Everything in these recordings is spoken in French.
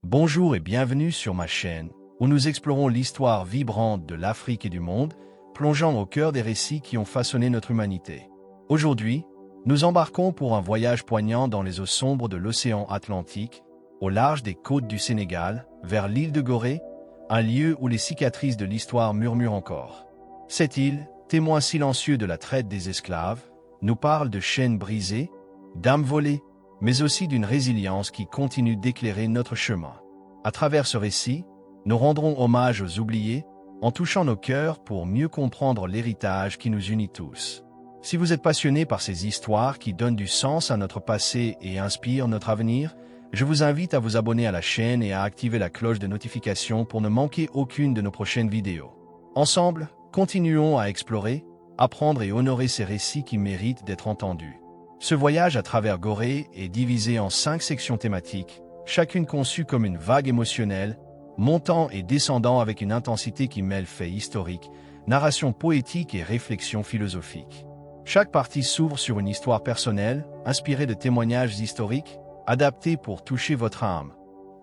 Bonjour et bienvenue sur ma chaîne, où nous explorons l'histoire vibrante de l'Afrique et du monde, plongeant au cœur des récits qui ont façonné notre humanité. Aujourd'hui, nous embarquons pour un voyage poignant dans les eaux sombres de l'océan Atlantique, au large des côtes du Sénégal, vers l'île de Gorée, un lieu où les cicatrices de l'histoire murmurent encore. Cette île, témoin silencieux de la traite des esclaves, nous parle de chaînes brisées, d'âmes volées, mais aussi d'une résilience qui continue d'éclairer notre chemin. À travers ce récit, nous rendrons hommage aux oubliés, en touchant nos cœurs pour mieux comprendre l'héritage qui nous unit tous. Si vous êtes passionné par ces histoires qui donnent du sens à notre passé et inspirent notre avenir, je vous invite à vous abonner à la chaîne et à activer la cloche de notification pour ne manquer aucune de nos prochaines vidéos. Ensemble, continuons à explorer, apprendre et honorer ces récits qui méritent d'être entendus. Ce voyage à travers Gorée est divisé en 5 sections thématiques, chacune conçue comme une vague émotionnelle, montant et descendant avec une intensité qui mêle faits historiques, narration poétique et réflexion philosophique. Chaque partie s'ouvre sur une histoire personnelle, inspirée de témoignages historiques, adaptés pour toucher votre âme,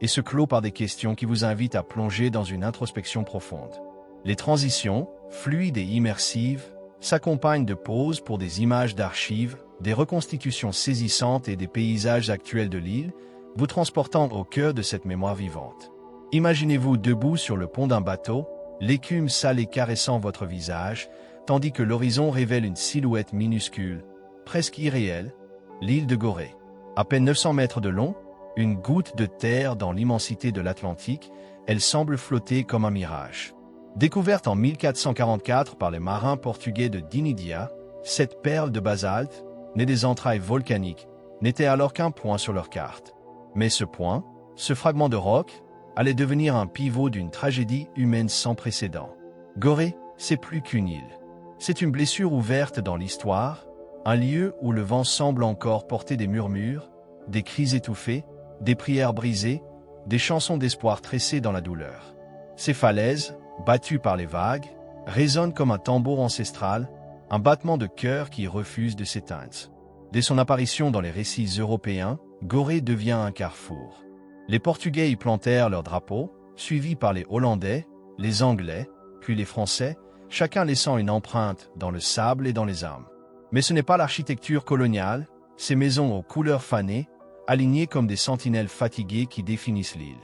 et se clôt par des questions qui vous invitent à plonger dans une introspection profonde. Les transitions, fluides et immersives, s'accompagnent de pauses pour des images d'archives, des reconstitutions saisissantes et des paysages actuels de l'île, vous transportant au cœur de cette mémoire vivante. Imaginez-vous debout sur le pont d'un bateau, l'écume salée caressant votre visage, tandis que l'horizon révèle une silhouette minuscule, presque irréelle, l'île de Gorée. À peine 900 mètres de long, une goutte de terre dans l'immensité de l'Atlantique, elle semble flotter comme un mirage. Découverte en 1444 par les marins portugais de Dinidia, cette perle de basalte, née des entrailles volcaniques, n'était alors qu'un point sur leur carte. Mais ce point, ce fragment de roc, allait devenir un pivot d'une tragédie humaine sans précédent. Gorée, c'est plus qu'une île. C'est une blessure ouverte dans l'histoire, un lieu où le vent semble encore porter des murmures, des cris étouffés, des prières brisées, des chansons d'espoir tressées dans la douleur. Ces falaises, battues par les vagues, résonnent comme un tambour ancestral, un battement de cœur qui refuse de s'éteindre. Dès son apparition dans les récits européens, Gorée devient un carrefour. Les Portugais y plantèrent leurs drapeaux, suivis par les Hollandais, les Anglais, puis les Français, chacun laissant une empreinte dans le sable et dans les armes. Mais ce n'est pas l'architecture coloniale, ces maisons aux couleurs fanées, alignées comme des sentinelles fatiguées qui définissent l'île.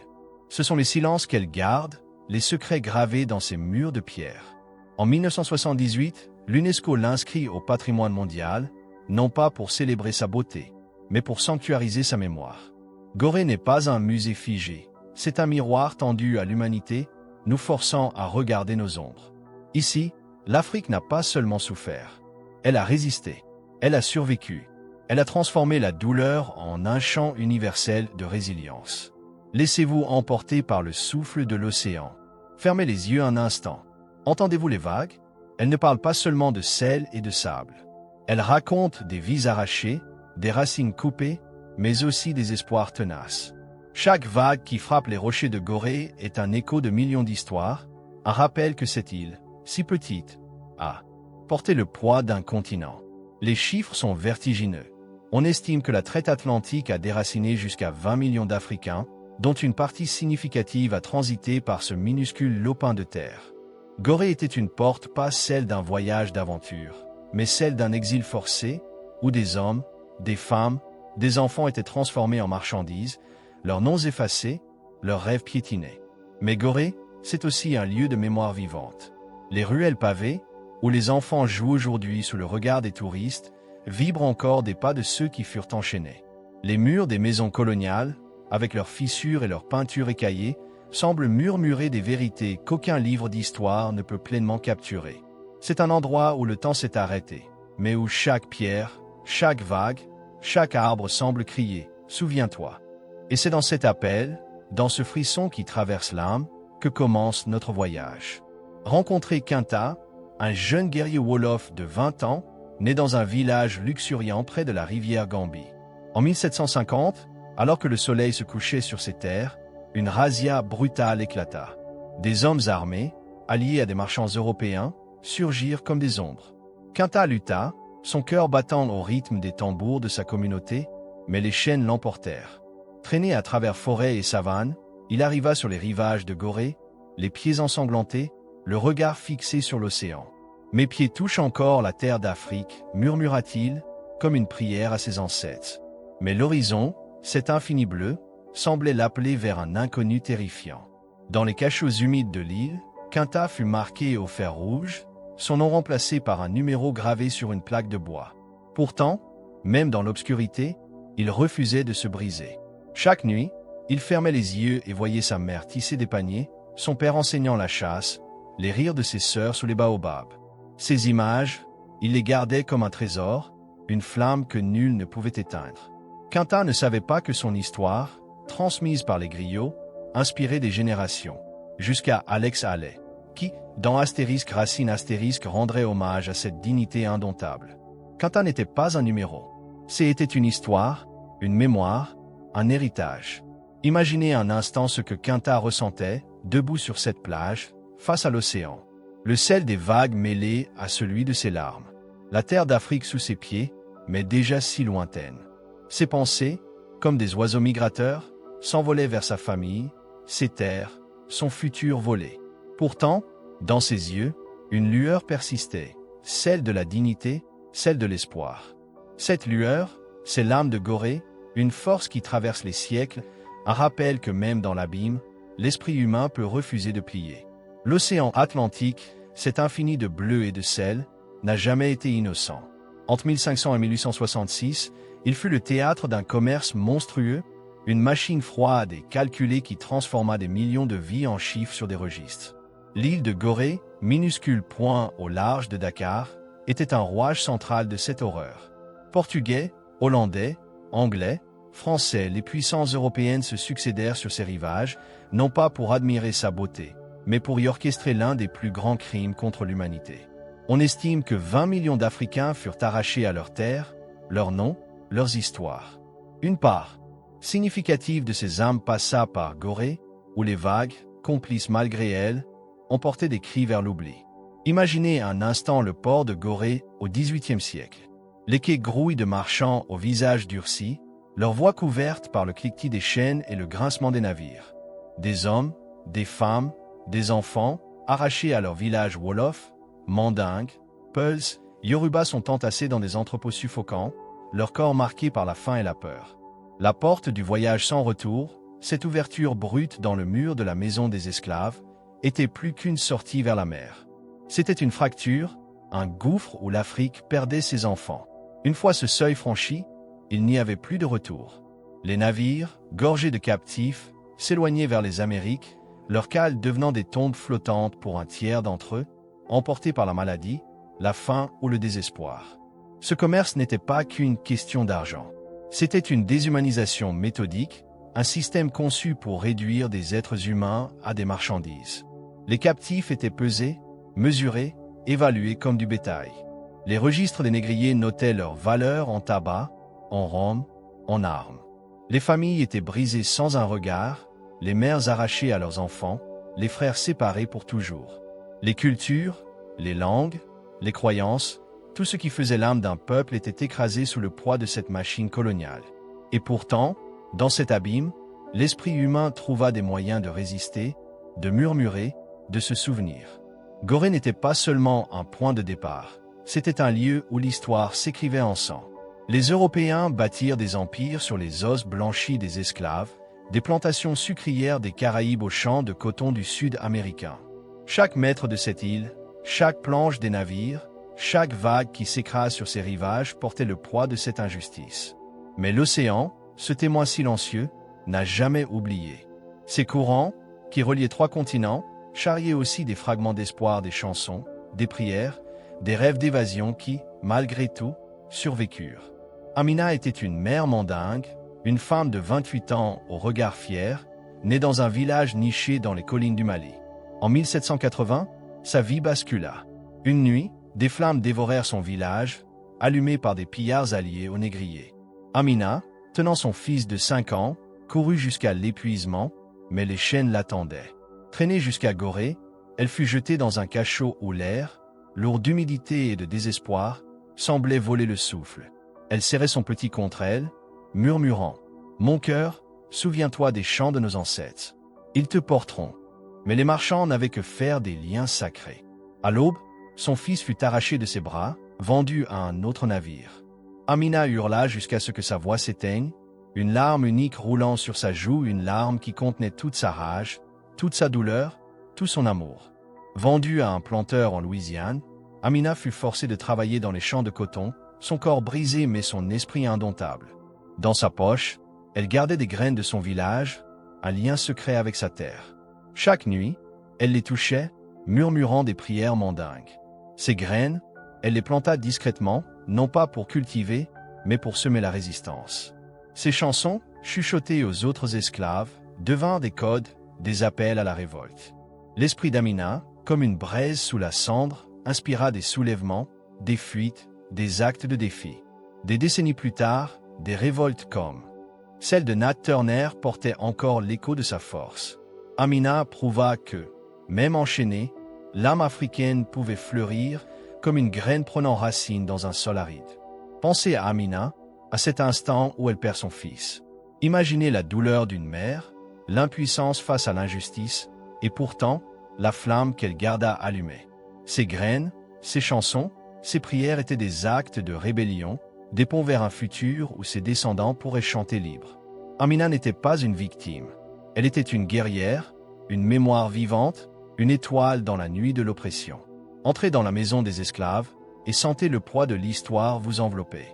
Ce sont les silences qu'elle garde, les secrets gravés dans ces murs de pierre. En 1978, l'UNESCO l'inscrit au patrimoine mondial, non pas pour célébrer sa beauté, mais pour sanctuariser sa mémoire. Gorée n'est pas un musée figé, c'est un miroir tendu à l'humanité, nous forçant à regarder nos ombres. Ici, l'Afrique n'a pas seulement souffert, elle a résisté, elle a survécu, elle a transformé la douleur en un chant universel de résilience. Laissez-vous emporter par le souffle de l'océan. Fermez les yeux un instant. Entendez-vous les vagues? Elles ne parlent pas seulement de sel et de sable. Elles racontent des vies arrachées, des racines coupées, mais aussi des espoirs tenaces. Chaque vague qui frappe les rochers de Gorée est un écho de millions d'histoires, un rappel que cette île, si petite, a porté le poids d'un continent. Les chiffres sont vertigineux. On estime que la traite atlantique a déraciné jusqu'à 20 millions d'Africains, dont une partie significative a transité par ce minuscule lopin de terre. Gorée était une porte, pas celle d'un voyage d'aventure, mais celle d'un exil forcé, où des hommes, des femmes, des enfants étaient transformés en marchandises, leurs noms effacés, leurs rêves piétinés. Mais Gorée, c'est aussi un lieu de mémoire vivante. Les ruelles pavées, où les enfants jouent aujourd'hui sous le regard des touristes, vibrent encore des pas de ceux qui furent enchaînés. Les murs des maisons coloniales, avec leurs fissures et leurs peintures écaillées, semblent murmurer des vérités qu'aucun livre d'histoire ne peut pleinement capturer. C'est un endroit où le temps s'est arrêté, mais où chaque pierre, chaque vague, chaque arbre semble crier « Souviens-toi ». Et c'est dans cet appel, dans ce frisson qui traverse l'âme, que commence notre voyage. Rencontrer Kinta, un jeune guerrier Wolof de 20 ans, né dans un village luxuriant près de la rivière Gambie. En 1750, alors que le soleil se couchait sur ces terres, une razzia brutale éclata. Des hommes armés, alliés à des marchands européens, surgirent comme des ombres. Kinta lutta, son cœur battant au rythme des tambours de sa communauté, mais les chaînes l'emportèrent. Traîné à travers forêts et savanes, il arriva sur les rivages de Gorée, les pieds ensanglantés, le regard fixé sur l'océan. « Mes pieds touchent encore la terre d'Afrique », murmura-t-il, comme une prière à ses ancêtres. Mais l'horizon, cet infini bleu, semblait l'appeler vers un inconnu terrifiant. Dans les cachots humides de l'île, Quinta fut marqué au fer rouge, son nom remplacé par un numéro gravé sur une plaque de bois. Pourtant, même dans l'obscurité, il refusait de se briser. Chaque nuit, il fermait les yeux et voyait sa mère tisser des paniers, son père enseignant la chasse, les rires de ses sœurs sous les baobabs. Ces images, il les gardait comme un trésor, une flamme que nul ne pouvait éteindre. Quinta ne savait pas que son histoire, transmise par les griots, inspirait des générations, jusqu'à Alex Haley, qui, dans Astérisque Racine Astérisque, rendrait hommage à cette dignité indomptable. Quinta n'était pas un numéro. C'était une histoire, une mémoire, un héritage. Imaginez un instant ce que Quinta ressentait, debout sur cette plage, face à l'océan. Le sel des vagues mêlé à celui de ses larmes. La terre d'Afrique sous ses pieds, mais déjà si lointaine. Ses pensées, comme des oiseaux migrateurs, s'envolaient vers sa famille, ses terres, son futur volé. Pourtant, dans ses yeux, une lueur persistait, celle de la dignité, celle de l'espoir. Cette lueur, c'est l'âme de Gorée, une force qui traverse les siècles, un rappel que même dans l'abîme, l'esprit humain peut refuser de plier. L'océan Atlantique, cet infini de bleu et de sel, n'a jamais été innocent. Entre 1500 et 1866, il fut le théâtre d'un commerce monstrueux, une machine froide et calculée qui transforma des millions de vies en chiffres sur des registres. L'île de Gorée, minuscule point au large de Dakar, était un rouage central de cette horreur. Portugais, Hollandais, Anglais, Français, les puissances européennes se succédèrent sur ses rivages, non pas pour admirer sa beauté, mais pour y orchestrer l'un des plus grands crimes contre l'humanité. On estime que 20 millions d'Africains furent arrachés à leurs terres, leurs noms, leurs histoires. Une part significative de ces âmes passa par Gorée, où les vagues, complices malgré elles, emportaient des cris vers l'oubli. Imaginez un instant le port de Gorée au XVIIIe siècle. Les quais grouillent de marchands au visage durci, leurs voix couvertes par le cliquetis des chaînes et le grincement des navires. Des hommes, des femmes, des enfants, arrachés à leur village wolof, mandingues, peuls, yorubas sont entassés dans des entrepôts suffocants, leurs corps marqués par la faim et la peur. La porte du voyage sans retour, cette ouverture brute dans le mur de la maison des esclaves, était plus qu'une sortie vers la mer. C'était une fracture, un gouffre où l'Afrique perdait ses enfants. Une fois ce seuil franchi, il n'y avait plus de retour. Les navires, gorgés de captifs, s'éloignaient vers les Amériques, leurs cales devenant des tombes flottantes pour un tiers d'entre eux, emportés par la maladie, la faim ou le désespoir. Ce commerce n'était pas qu'une question d'argent. C'était une déshumanisation méthodique, un système conçu pour réduire des êtres humains à des marchandises. Les captifs étaient pesés, mesurés, évalués comme du bétail. Les registres des négriers notaient leur valeur en tabac, en rhum, en armes. Les familles étaient brisées sans un regard, les mères arrachées à leurs enfants, les frères séparés pour toujours. Les cultures, les langues, les croyances, tout ce qui faisait l'âme d'un peuple était écrasé sous le poids de cette machine coloniale. Et pourtant, dans cet abîme, l'esprit humain trouva des moyens de résister, de murmurer, de se souvenir. Gorée n'était pas seulement un point de départ, c'était un lieu où l'histoire s'écrivait en sang. Les Européens bâtirent des empires sur les os blanchis des esclaves, des plantations sucrières des Caraïbes aux champs de coton du sud américain. Chaque mètre de cette île, chaque planche des navires, chaque vague qui s'écrase sur ses rivages portait le poids de cette injustice. Mais l'océan, ce témoin silencieux, n'a jamais oublié. Ces courants, qui reliaient 3 continents, charriaient aussi des fragments d'espoir, des chansons, des prières, des rêves d'évasion qui, malgré tout, survécurent. Amina était une mère mandingue, une femme de 28 ans au regard fier, née dans un village niché dans les collines du Mali. En 1780, sa vie bascula. Une nuit, des flammes dévorèrent son village, allumé par des pillards alliés aux négriers. Amina, tenant son fils de 5 ans, courut jusqu'à l'épuisement, mais les chaînes l'attendaient. Traînée jusqu'à Gorée, elle fut jetée dans un cachot où l'air, lourd d'humidité et de désespoir, semblait voler le souffle. Elle serrait son petit contre elle, murmurant « Mon cœur, souviens-toi des chants de nos ancêtres. Ils te porteront. Mais les marchands n'avaient que faire des liens sacrés. À l'aube, son fils fut arraché de ses bras, vendu à un autre navire. Amina hurla jusqu'à ce que sa voix s'éteigne, une larme unique roulant sur sa joue, une larme qui contenait toute sa rage, toute sa douleur, tout son amour. Vendue à un planteur en Louisiane, Amina fut forcée de travailler dans les champs de coton, son corps brisé mais son esprit indomptable. Dans sa poche, elle gardait des graines de son village, un lien secret avec sa terre. Chaque nuit, elle les touchait, murmurant des prières mandingues. Ces graines, elle les planta discrètement, non pas pour cultiver, mais pour semer la résistance. Ces chansons, chuchotées aux autres esclaves, devinrent des codes, des appels à la révolte. L'esprit d'Amina, comme une braise sous la cendre, inspira des soulèvements, des fuites, des actes de défi. Des décennies plus tard, des révoltes comme celle de Nat Turner portait encore l'écho de sa force. Amina prouva que, même enchaînée, l'âme africaine pouvait fleurir comme une graine prenant racine dans un sol aride. Pensez à Amina, à cet instant où elle perd son fils. Imaginez la douleur d'une mère, l'impuissance face à l'injustice, et pourtant, la flamme qu'elle garda allumée. Ses graines, ses chansons, ses prières étaient des actes de rébellion, des ponts vers un futur où ses descendants pourraient chanter libres. Amina n'était pas une victime. Elle était une guerrière, une mémoire vivante, une étoile dans la nuit de l'oppression. Entrez dans la maison des esclaves et sentez le poids de l'histoire vous envelopper.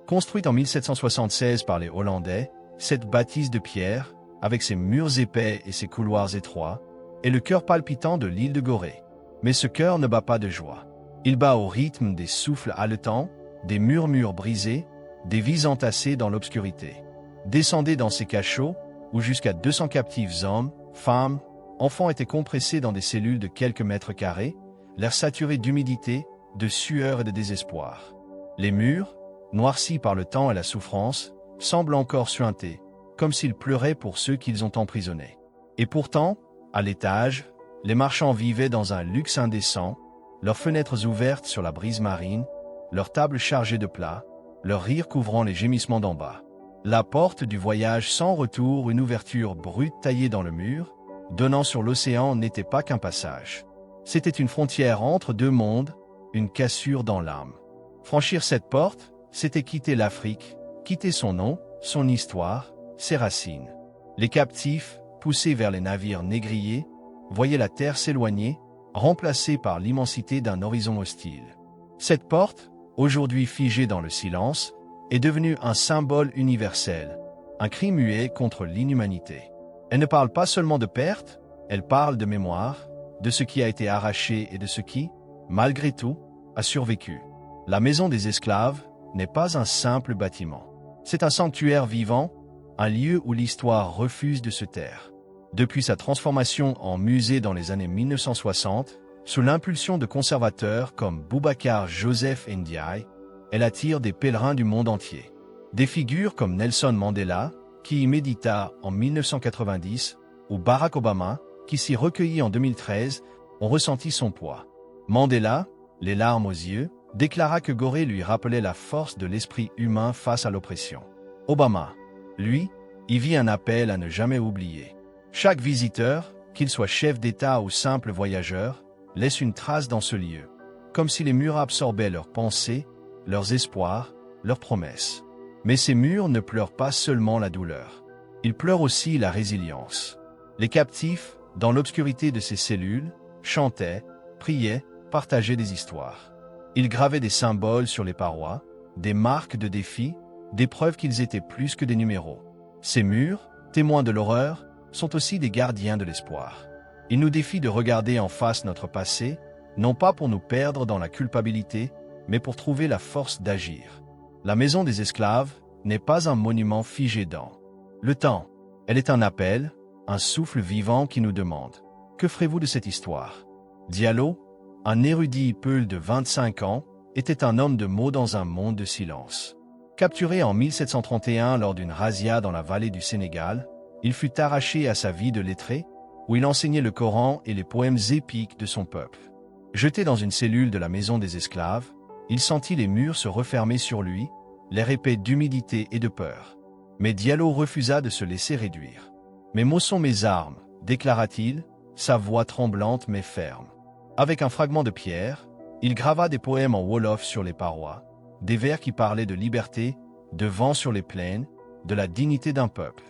Construite en 1776 par les Hollandais, cette bâtisse de pierre, avec ses murs épais et ses couloirs étroits, est le cœur palpitant de l'île de Gorée. Mais ce cœur ne bat pas de joie. Il bat au rythme des souffles haletants, des murmures brisés, des vies entassées dans l'obscurité. Descendez dans ces cachots, où jusqu'à 200 captifs hommes, femmes, enfants étaient compressés dans des cellules de quelques mètres carrés, l'air saturé d'humidité, de sueur et de désespoir. Les murs, noircis par le temps et la souffrance, semblent encore suinter, comme s'ils pleuraient pour ceux qu'ils ont emprisonnés. Et pourtant, à l'étage, les marchands vivaient dans un luxe indécent, leurs fenêtres ouvertes sur la brise marine, leurs tables chargées de plats, leurs rires couvrant les gémissements d'en bas. La porte du voyage sans retour, une ouverture brute taillée dans le mur, donnant sur l'océan, n'était pas qu'un passage. C'était une frontière entre deux mondes, une cassure dans l'âme. Franchir cette porte, c'était quitter l'Afrique, quitter son nom, son histoire, ses racines. Les captifs, poussés vers les navires négriers, voyaient la terre s'éloigner, remplacée par l'immensité d'un horizon hostile. Cette porte, aujourd'hui figée dans le silence, est devenue un symbole universel, un cri muet contre l'inhumanité. Elle ne parle pas seulement de perte, elle parle de mémoire, de ce qui a été arraché et de ce qui, malgré tout, a survécu. La maison des esclaves n'est pas un simple bâtiment. C'est un sanctuaire vivant, un lieu où l'histoire refuse de se taire. Depuis sa transformation en musée dans les années 1960, sous l'impulsion de conservateurs comme Boubacar Joseph Ndiaye, elle attire des pèlerins du monde entier. Des figures comme Nelson Mandela, qui y médita en 1990, ou Barack Obama, qui s'y recueillit en 2013, ont ressenti son poids. Mandela, les larmes aux yeux, déclara que Gorée lui rappelait la force de l'esprit humain face à l'oppression. Obama, lui, y vit un appel à ne jamais oublier. Chaque visiteur, qu'il soit chef d'État ou simple voyageur, laisse une trace dans ce lieu, comme si les murs absorbaient leurs pensées, leurs espoirs, leurs promesses. Mais ces murs ne pleurent pas seulement la douleur. Ils pleurent aussi la résilience. Les captifs, dans l'obscurité de ces cellules, chantaient, priaient, partageaient des histoires. Ils gravaient des symboles sur les parois, des marques de défi, des preuves qu'ils étaient plus que des numéros. Ces murs, témoins de l'horreur, sont aussi des gardiens de l'espoir. Ils nous défient de regarder en face notre passé, non pas pour nous perdre dans la culpabilité, mais pour trouver la force d'agir. La maison des esclaves n'est pas un monument figé dans le temps. Elle est un appel, un souffle vivant qui nous demande « Que ferez-vous de cette histoire ?» Diallo, un érudit peul de 25 ans, était un homme de mots dans un monde de silence. Capturé en 1731 lors d'une razzia dans la vallée du Sénégal, il fut arraché à sa vie de lettré, où il enseignait le Coran et les poèmes épiques de son peuple. Jeté dans une cellule de la maison des esclaves, il sentit les murs se refermer sur lui, l'air épais d'humidité et de peur. Mais Diallo refusa de se laisser réduire. « Mes mots sont mes armes », déclara-t-il, sa voix tremblante mais ferme. Avec un fragment de pierre, il grava des poèmes en wolof sur les parois, des vers qui parlaient de liberté, de vent sur les plaines, de la dignité d'un peuple.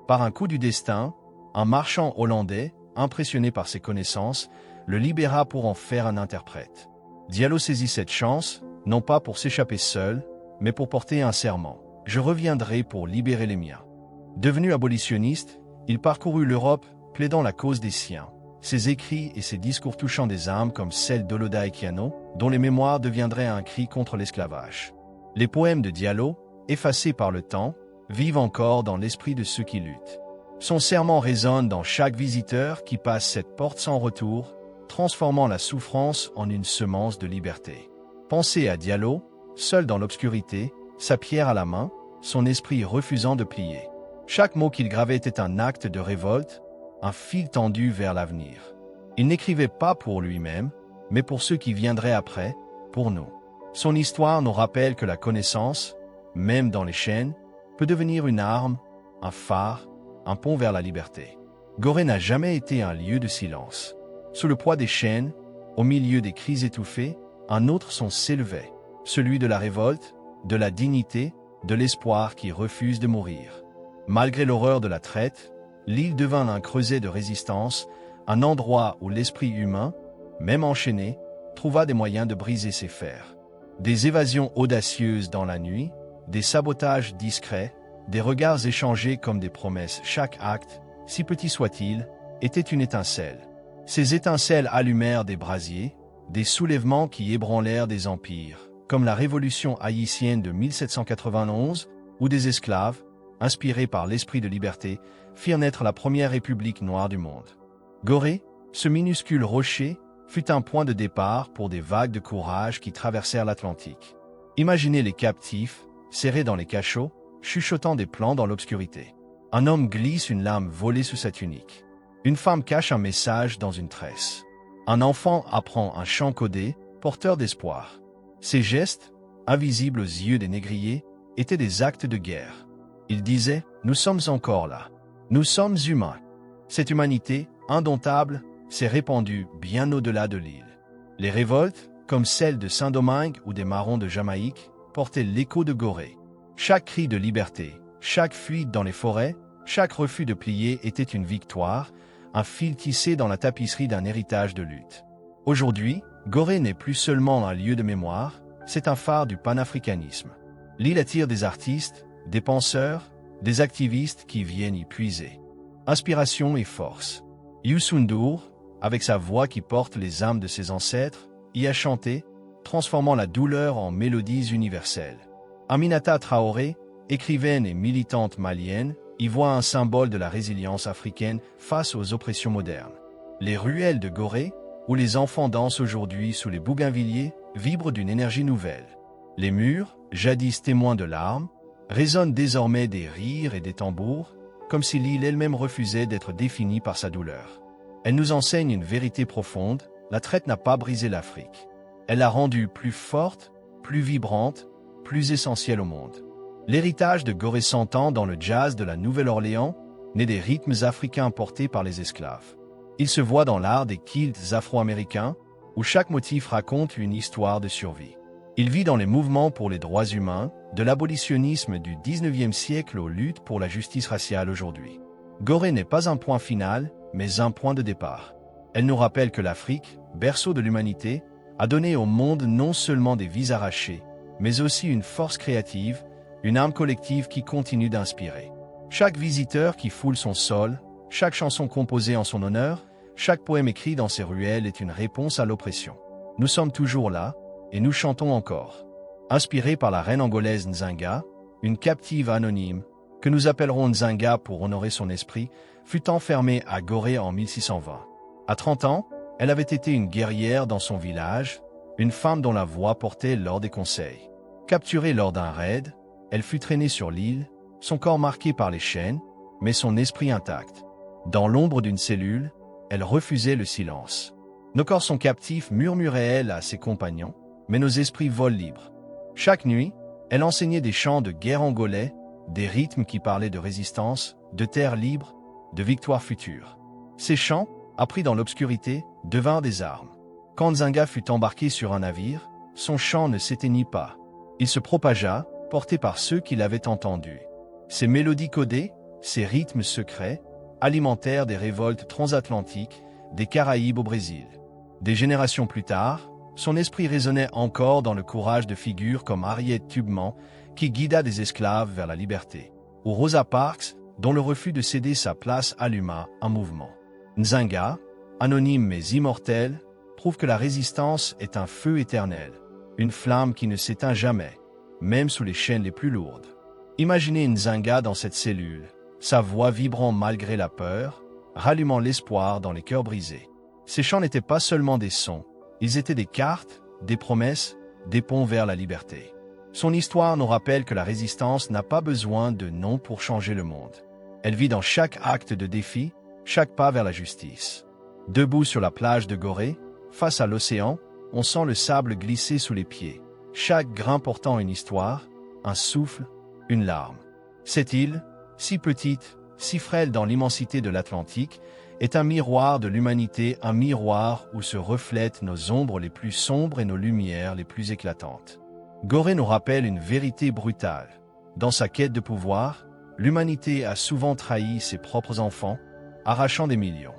Par un coup du destin, un marchand hollandais, impressionné par ses connaissances, le libéra pour en faire un interprète. Diallo saisit cette chance, non pas pour s'échapper seul, mais pour porter un serment. « Je reviendrai pour libérer les miens ». Devenu abolitionniste, il parcourut l'Europe, plaidant la cause des siens. Ses écrits et ses discours touchant des âmes comme celle d'Oloda Equiano, dont les mémoires deviendraient un cri contre l'esclavage. Les poèmes de Diallo, effacés par le temps, vivent encore dans l'esprit de ceux qui luttent. Son serment résonne dans chaque visiteur qui passe cette porte sans retour, transformant la souffrance en une semence de liberté. Pensez à Diallo, seul dans l'obscurité, sa pierre à la main, son esprit refusant de plier. Chaque mot qu'il gravait était un acte de révolte, un fil tendu vers l'avenir. Il n'écrivait pas pour lui-même, mais pour ceux qui viendraient après, pour nous. Son histoire nous rappelle que la connaissance, même dans les chaînes, peut devenir une arme, un phare, un pont vers la liberté. Gorée n'a jamais été un lieu de silence. Sous le poids des chaînes, au milieu des cris étouffés, un autre son s'élevait, celui de la révolte, de la dignité, de l'espoir qui refuse de mourir. Malgré l'horreur de la traite, l'île devint un creuset de résistance, un endroit où l'esprit humain, même enchaîné, trouva des moyens de briser ses fers. Des évasions audacieuses dans la nuit, des sabotages discrets, des regards échangés comme des promesses. Chaque acte, si petit soit-il, était une étincelle. Ces étincelles allumèrent des brasiers, des soulèvements qui ébranlèrent des empires, comme la révolution haïtienne de 1791, où des esclaves, inspirés par l'esprit de liberté, firent naître la première république noire du monde. Gorée, ce minuscule rocher, fut un point de départ pour des vagues de courage qui traversèrent l'Atlantique. Imaginez les captifs, serrés dans les cachots, chuchotant des plans dans l'obscurité. Un homme glisse une lame volée sous sa tunique. Une femme cache un message dans une tresse. Un enfant apprend un chant codé, porteur d'espoir. Ces gestes, invisibles aux yeux des négriers, étaient des actes de guerre. Ils disaient « Nous sommes encore là. Nous sommes humains ». Cette humanité, indomptable, s'est répandue bien au-delà de l'île. Les révoltes, comme celle de Saint-Domingue ou des Marrons de Jamaïque, portaient l'écho de Gorée. Chaque cri de liberté, chaque fuite dans les forêts, chaque refus de plier était une victoire, un fil tissé dans la tapisserie d'un héritage de lutte. Aujourd'hui, Gorée n'est plus seulement un lieu de mémoire, c'est un phare du panafricanisme. L'île attire des artistes, des penseurs, des activistes qui viennent y puiser inspiration et force. Youssou N'Dour, avec sa voix qui porte les âmes de ses ancêtres, y a chanté, transformant la douleur en mélodies universelles. Aminata Traoré, écrivaine et militante malienne, y voit un symbole de la résilience africaine face aux oppressions modernes. Les ruelles de Gorée, où les enfants dansent aujourd'hui sous les bougainvilliers, vibrent d'une énergie nouvelle. Les murs, jadis témoins de larmes, résonnent désormais des rires et des tambours, comme si l'île elle-même refusait d'être définie par sa douleur. Elle nous enseigne une vérité profonde, la traite n'a pas brisé l'Afrique. Elle l'a rendue plus forte, plus vibrante, plus essentielle au monde. L'héritage de Gorée s'entend dans le jazz de la Nouvelle-Orléans, né des rythmes africains portés par les esclaves. Il se voit dans l'art des kilts afro-américains, où chaque motif raconte une histoire de survie. Il vit dans les mouvements pour les droits humains, de l'abolitionnisme du 19e siècle aux luttes pour la justice raciale aujourd'hui. Gorée n'est pas un point final, mais un point de départ. Elle nous rappelle que l'Afrique, berceau de l'humanité, a donné au monde non seulement des vies arrachées, mais aussi une force créative, une âme collective qui continue d'inspirer. Chaque visiteur qui foule son sol, chaque chanson composée en son honneur, chaque poème écrit dans ses ruelles est une réponse à l'oppression. Nous sommes toujours là, et nous chantons encore. Inspiré par la reine angolaise Nzanga, une captive anonyme, que nous appellerons Nzanga pour honorer son esprit, fut enfermée à Gorée en 1620. À 30 ans, elle avait été une guerrière dans son village, une femme dont la voix portait lors des conseils. Capturée lors d'un raid, elle fut traînée sur l'île, son corps marqué par les chaînes, mais son esprit intact. Dans l'ombre d'une cellule, elle refusait le silence. Nos corps sont captifs, murmurait-elle à ses compagnons, mais nos esprits volent libres. Chaque nuit, elle enseignait des chants de guerre angolais, des rythmes qui parlaient de résistance, de terre libre, de victoire future. Ces chants, appris dans l'obscurité, devinrent des armes. Quand Nzinga fut embarqué sur un navire, son chant ne s'éteignit pas. Il se propagea, porté par ceux qui l'avaient entendu. Ces mélodies codées, ces rythmes secrets, alimentèrent des révoltes transatlantiques, des Caraïbes au Brésil. Des générations plus tard, son esprit résonnait encore dans le courage de figures comme Harriet Tubman, qui guida des esclaves vers la liberté, ou Rosa Parks, dont le refus de céder sa place alluma un mouvement. Nzinga, anonyme mais immortel, prouve que la résistance est un feu éternel, une flamme qui ne s'éteint jamais, même sous les chaînes les plus lourdes. Imaginez Nzinga dans cette cellule, sa voix vibrant malgré la peur, rallumant l'espoir dans les cœurs brisés. Ces chants n'étaient pas seulement des sons, ils étaient des cartes, des promesses, des ponts vers la liberté. Son histoire nous rappelle que la résistance n'a pas besoin de nom pour changer le monde. Elle vit dans chaque acte de défi, chaque pas vers la justice. Debout sur la plage de Gorée, face à l'océan, on sent le sable glisser sous les pieds, chaque grain portant une histoire, un souffle, une larme. Cette île, si petite, si frêle dans l'immensité de l'Atlantique, est un miroir de l'humanité, un miroir où se reflètent nos ombres les plus sombres et nos lumières les plus éclatantes. Gorée nous rappelle une vérité brutale. Dans sa quête de pouvoir, l'humanité a souvent trahi ses propres enfants, arrachant des millions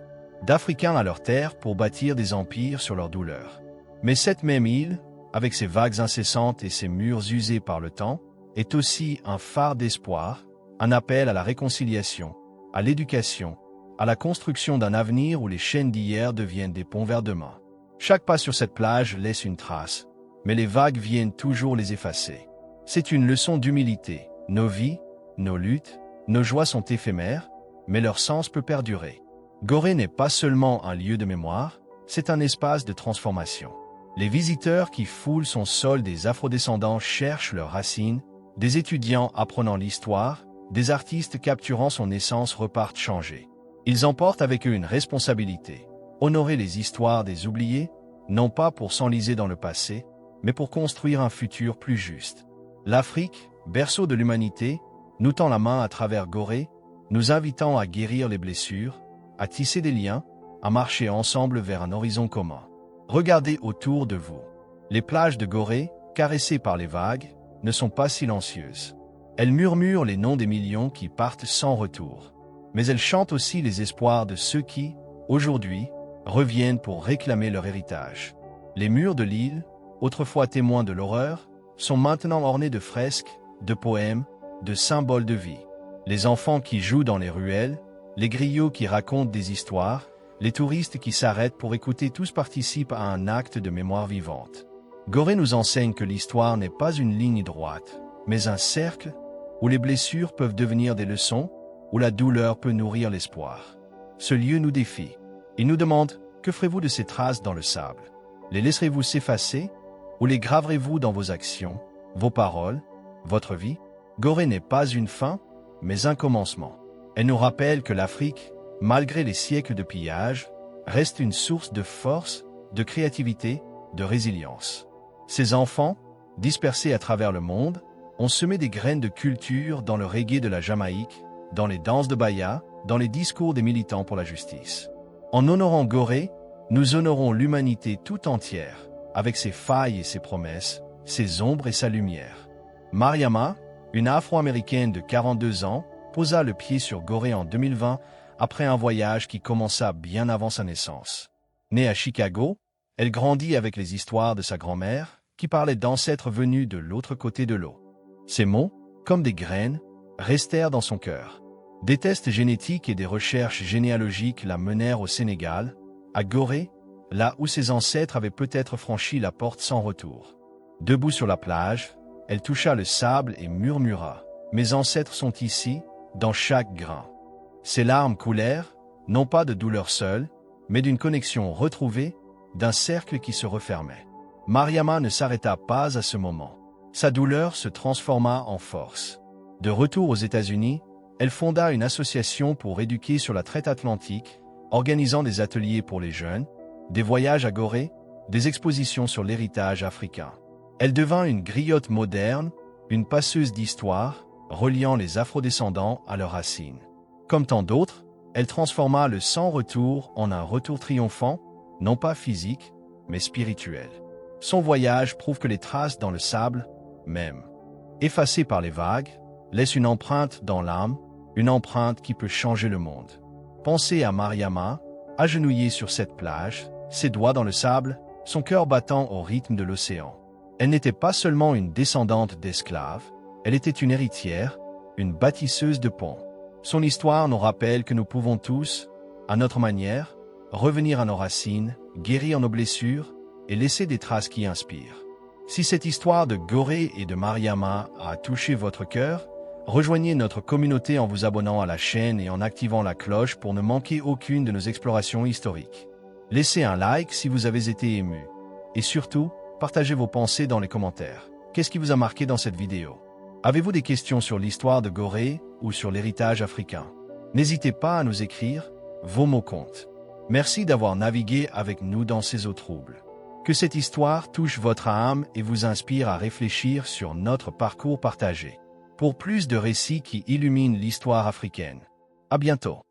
d'Africains à leur terre pour bâtir des empires sur leur douleur. Mais cette même île, avec ses vagues incessantes et ses murs usés par le temps, est aussi un phare d'espoir, un appel à la réconciliation, à l'éducation, à la construction d'un avenir où les chaînes d'hier deviennent des ponts vers demain. Chaque pas sur cette plage laisse une trace, mais les vagues viennent toujours les effacer. C'est une leçon d'humilité. Nos vies, nos luttes, nos joies sont éphémères, mais leur sens peut perdurer. Gorée n'est pas seulement un lieu de mémoire, c'est un espace de transformation. Les visiteurs qui foulent son sol des afrodescendants cherchent leurs racines, des étudiants apprenant l'histoire, des artistes capturant son essence repartent changés. Ils emportent avec eux une responsabilité, honorer les histoires des oubliés, non pas pour s'enliser dans le passé, mais pour construire un futur plus juste. L'Afrique, berceau de l'humanité, nous tend la main à travers Gorée, nous invitant à guérir les blessures, à tisser des liens, à marcher ensemble vers un horizon commun. Regardez autour de vous. Les plages de Gorée, caressées par les vagues, ne sont pas silencieuses. Elles murmurent les noms des millions qui partent sans retour. Mais elles chantent aussi les espoirs de ceux qui, aujourd'hui, reviennent pour réclamer leur héritage. Les murs de l'île, autrefois témoins de l'horreur, sont maintenant ornés de fresques, de poèmes, de symboles de vie. Les enfants qui jouent dans les ruelles, les griots qui racontent des histoires, les touristes qui s'arrêtent pour écouter, tous participent à un acte de mémoire vivante. Gorée nous enseigne que l'histoire n'est pas une ligne droite, mais un cercle où les blessures peuvent devenir des leçons, où la douleur peut nourrir l'espoir. Ce lieu nous défie. Il nous demande, que ferez-vous de ces traces dans le sable? Les laisserez-vous s'effacer, ou les graverez-vous dans vos actions, vos paroles, votre vie? Gorée n'est pas une fin, mais un commencement. Elle nous rappelle que l'Afrique, malgré les siècles de pillage, reste une source de force, de créativité, de résilience. Ces enfants, dispersés à travers le monde, ont semé des graines de culture dans le reggae de la Jamaïque, dans les danses de Baya, dans les discours des militants pour la justice. En honorant Gorée, nous honorons l'humanité tout entière, avec ses failles et ses promesses, ses ombres et sa lumière. Mariama, une Afro-Américaine de 42 ans, posa le pied sur Gorée en 2020 après un voyage qui commença bien avant sa naissance. Née à Chicago, elle grandit avec les histoires de sa grand-mère, qui parlait d'ancêtres venus de l'autre côté de l'eau. Ces mots, comme des graines, restèrent dans son cœur. Des tests génétiques et des recherches généalogiques la menèrent au Sénégal, à Gorée, là où ses ancêtres avaient peut-être franchi la porte sans retour. Debout sur la plage, elle toucha le sable et murmura « Mes ancêtres sont ici, dans chaque grain ». Ses larmes coulèrent, non pas de douleur seule, mais d'une connexion retrouvée, d'un cercle qui se refermait. Mariama ne s'arrêta pas à ce moment. Sa douleur se transforma en force. De retour aux États-Unis, elle fonda une association pour éduquer sur la traite atlantique, organisant des ateliers pour les jeunes, des voyages à Gorée, des expositions sur l'héritage africain. Elle devint une griotte moderne, une passeuse d'histoire, reliant les afrodescendants à leurs racines. Comme tant d'autres, Elle transforma le sans-retour en un retour triomphant, non pas physique, mais spirituel. Son voyage prouve que les traces dans le sable, même effacées par les vagues, laissent une empreinte dans l'âme, une empreinte qui peut changer le monde. Pensez à Mariama, agenouillée sur cette plage, ses doigts dans le sable, son cœur battant au rythme de l'océan. Elle n'était pas seulement une descendante d'esclaves, elle était une héritière, une bâtisseuse de ponts. Son histoire nous rappelle que nous pouvons tous, à notre manière, revenir à nos racines, guérir nos blessures et laisser des traces qui inspirent. Si cette histoire de Gorée et de Mariama a touché votre cœur, rejoignez notre communauté en vous abonnant à la chaîne et en activant la cloche pour ne manquer aucune de nos explorations historiques. Laissez un like si vous avez été ému. Et surtout, partagez vos pensées dans les commentaires. Qu'est-ce qui vous a marqué dans cette vidéo? Avez-vous des questions sur l'histoire de Gorée ou sur l'héritage africain? N'hésitez pas à nous écrire, vos mots comptent. Merci d'avoir navigué avec nous dans ces eaux troubles. Que cette histoire touche votre âme et vous inspire à réfléchir sur notre parcours partagé. Pour plus de récits qui illuminent l'histoire africaine. À bientôt.